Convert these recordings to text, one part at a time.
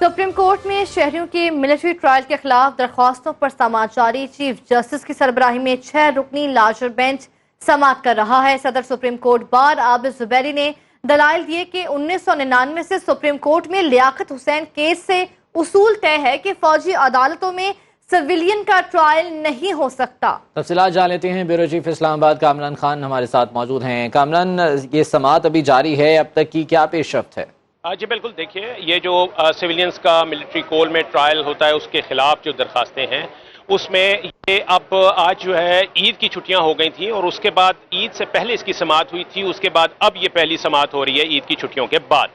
Supreme court में शहरियों के मिलिट्री ट्रायल के खिलाफ दरख्वास्तों पर समाअत जारी। चीफ जस्टिस की सरबराही में 6 रुकनी लार्जर बेंच समाअत कर रहा है। सदर supreme court bar Abid Zubairi ने दलाइल दिए कि 1999 से सुप्रीम कोर्ट में लियाकत हुसैन केस से उसूल तय है कि फौजी अदालतों में सिविलियन का ट्रायल नहीं हो सकता। तफसीलात जान लेते हैं। ब्यूरो चीफ इस्लामाबाद कामरान खान हमारे साथ मौजूद हैं। कामरान, ये समाअत अभी जारी है, अब तक की क्या पेशरफ्त है? जी बिल्कुल, देखिए ये जो सिविलियंस का मिलिट्री कोल में ट्रायल होता है उसके खिलाफ जो दरखास्तें हैं उसमें ये अब आज जो है ईद की छुट्टियां हो गई थी और उसके बाद ईद से पहले इसकी समाअत हुई थी, उसके बाद अब ये पहली समाअत हो रही है ईद की छुट्टियों के बाद।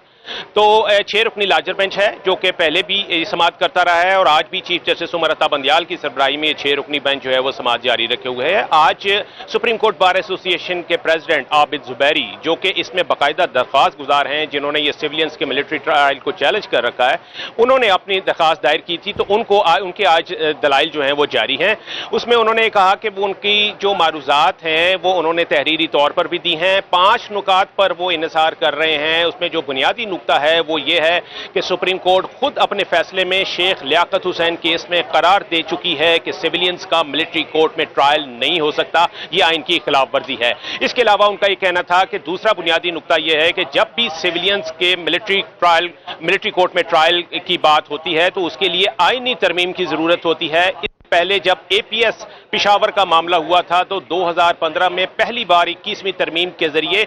तो 6 रुकनी लार्जर बेंच है जो कि पहले भी समाअत करता रहा है और आज भी चीफ जस्टिस उमर अता बंदियाल की सरबराही में 6 रुकनी बेंच जो है वो समाअत जारी रखे हुए है। आज सुप्रीम कोर्ट बार एसोसिएशन के प्रेसिडेंट आबिद जुबैरी, जो कि इसमें बाकायदा दरख्वास्त गुजार हैं, जिन्होंने ये सिविलियंस के मिलिट्री ट्रायल को चैलेंज कर रखा है, उन्होंने अपनी दरख्वास्त दायर की थी। तो उनके आज दलाइल जो हैं वो जारी हैं। उसमें उन्होंने कहा कि वो उनकी जो मारूजात हैं वो उन्होंने तहरीरी तौर पर भी दी हैं। 5 नुकात पर वो इन्हिसार कर रहे हैं। उसमें जो बुनियादी नुकता है वो ये है कि सुप्रीम कोर्ट खुद अपने फैसले में शेख लियाकत हुसैन केस में करार दे चुकी है कि सिविलियंस का मिलिट्री कोर्ट में ट्रायल नहीं हो सकता, ये आइन की खिलाफ वर्जी है। इसके अलावा उनका ये कहना था कि दूसरा बुनियादी नुकता यह है कि जब भी सिविलियंस के मिलिट्री कोर्ट में ट्रायल की बात होती है तो उसके लिए आइनी तरमीम की जरूरत होती है। पहले जब एपीएस पिशावर का मामला हुआ था तो 2015 में पहली बार 21वीं तरमीम के जरिए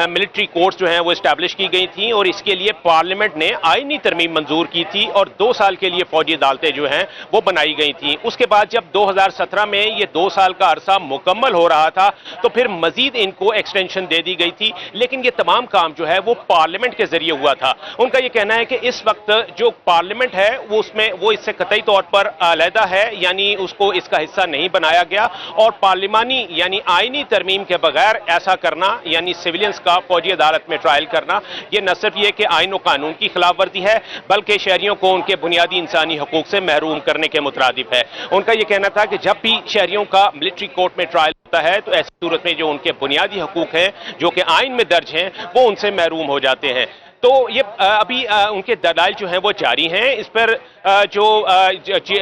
मिलिट्री कोर्ट्स जो हैं वो इस्टेब्लिश की गई थी और इसके लिए पार्लियामेंट ने आईनी तरमीम मंजूर की थी और 2 साल के लिए फौजी अदालतें जो हैं वो बनाई गई थी। उसके बाद जब 2017 में ये 2 साल का अरसा मुकम्मल हो रहा था तो फिर मजीद इनको एक्सटेंशन दे दी गई थी, लेकिन ये तमाम काम जो है वो पार्लियामेंट के जरिए हुआ था। उनका ये कहना है कि इस वक्त जो पार्लियामेंट है वो उसमें वो इससे कतई तौर पर अलहदा है, यानी उसको इसका हिस्सा नहीं बनाया गया और पार्लिमानी यानी आईनी तरमीम के बगैर ऐसा करना यानी सिविलियंस का फौजी अदालत में ट्रायल करना, ये न सिर्फ ये कि आइन और कानून की खिलाफ वर्जी है बल्कि शहरियों को उनके बुनियादी इंसानी हकूक से महरूम करने के मुतरादिफ है। उनका ये कहना था कि जब भी शहरियों का मिलिट्री कोर्ट में ट्रायल होता है तो ऐसी सूरत में जो उनके बुनियादी हकूक हैं जो कि आइन में दर्ज हैं वो उनसे महरूम हो जाते हैं। तो ये अभी उनके दलाइल जो हैं वो जारी हैं। इस पर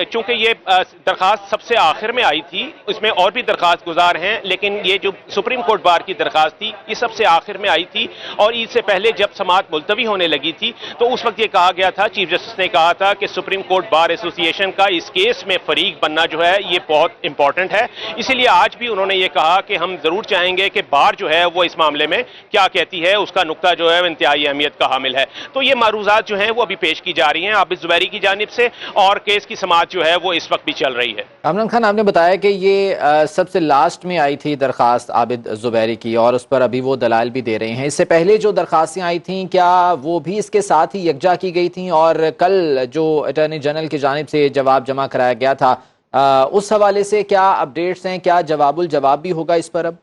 चूंकि ये दरखास्त सबसे आखिर में आई थी, इसमें और भी दरखास्त गुजार हैं, लेकिन ये जो सुप्रीम कोर्ट बार की दरखास्त थी ये सबसे आखिर में आई थी और ईद से पहले जब समाअत मुलतवी होने लगी थी तो उस वक्त ये कहा गया था, चीफ जस्टिस ने कहा था कि सुप्रीम कोर्ट बार एसोसिएशन का इस केस में फरीक बनना जो है ये बहुत इंपॉर्टेंट है। इसीलिए आज भी उन्होंने ये कहा कि हम जरूर चाहेंगे कि बार जो है वो इस मामले में क्या कहती है, उसका नुक्ता जो है इंतहाई अहमियत का हामिल है। तो ये मारूजात जो हैं वो अभी पेश की जा रही हैं आबिद जुबैरी की जानिब से और केस की समाअत जो है वो इस वक्त भी चल रही है। कामरान खान, आपने बताया कि ये सबसे लास्ट में आई थी दरखास्त आबिद जुबैरी की और उस पर अभी वो दलाइल भी दे रहे हैं। इससे पहले जो दरखास्तें आई थी क्या वो भी इसके साथ ही यकजा की गई थी? और कल जो अटॉर्नी जनरल की जानिब से जवाब जमा कराया गया था उस हवाले से क्या अपडेट्स हैं, क्या जवाबुल जवाब भी होगा इस पर अब?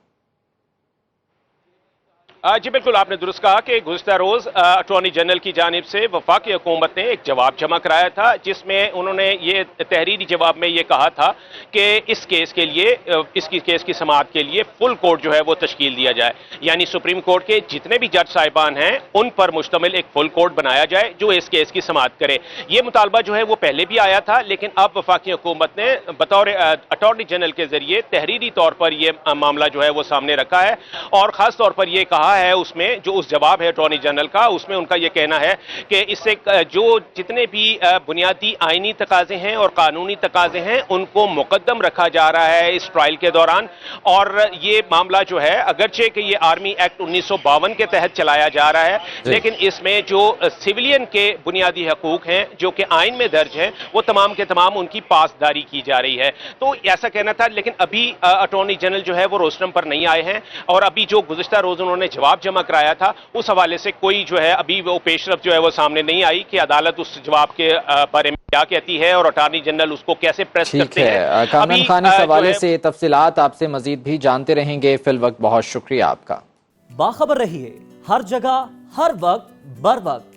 जी बिल्कुल, आपने दुरुस्त कहा कि गुज़िश्ता रोज़ अटॉर्नी जनरल की जानिब से वफाकी हुकूमत ने एक जवाब जमा कराया था जिसमें उन्होंने ये तहरीरी जवाब में ये कहा था कि इस केस के लिए इसकी केस की समाअत के लिए फुल कोर्ट जो है वो तश्कील दिया जाए, यानी सुप्रीम कोर्ट के जितने भी जज साहिबान हैं उन पर मुश्तमिल एक फुल कोर्ट बनाया जाए जो इस केस की समाअत करे। ये मुतालबा जो है वो पहले भी आया था, लेकिन अब वफाकी हुकूमत ने बतौर अटॉर्नी जनरल के जरिए तहरीरी तौर पर यह मामला जो है वो सामने रखा है और ख़ास तौर पर यह कहा है उसमें जो उस जवाब है अटॉर्नी जनरल का, उसमें उनका यह कहना है कि इससे जो जितने भी बुनियादी आईनी तकाजे हैं और कानूनी तकाजे हैं उनको मुकद्दम रखा जा रहा है इस ट्रायल के दौरान। और ये मामला जो है अगरचे कि ये आर्मी एक्ट 1952 के तहत चलाया जा रहा है, लेकिन इसमें जो सिविलियन के बुनियादी हकूक हैं जो कि आइन में दर्ज हैं वो तमाम के तमाम उनकी पासदारी की जा रही है। तो ऐसा कहना था, लेकिन अभी अटॉर्नी जनरल जो है वो रोस्टम पर नहीं आए हैं और अभी जो गुज़िश्ता रोज उन्होंने जवाब जमा कराया था उस हवाले से कोई जो है अभी वो पेशरफ जो है वो सामने नहीं आई कि अदालत उस जवाब के बारे में क्या कहती है और अटॉर्नी जनरल उसको कैसे प्रेस करते हैं। कामरान खान, इस हवाले से तफसीलात आपसे मजीद भी जानते रहेंगे। फिल वक्त बहुत शुक्रिया आपका। बाखबर रहिए हर जगह हर वक्त बर वक्त।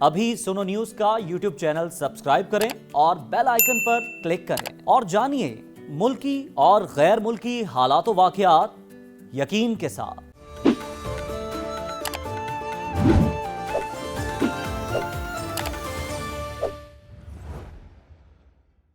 अभी सुनो न्यूज का यूट्यूब चैनल सब्सक्राइब करें और बेल आइकन पर क्लिक करें और जानिए मुल्की और गैर मुल्की हालात व वाक़यात यकीन के साथ।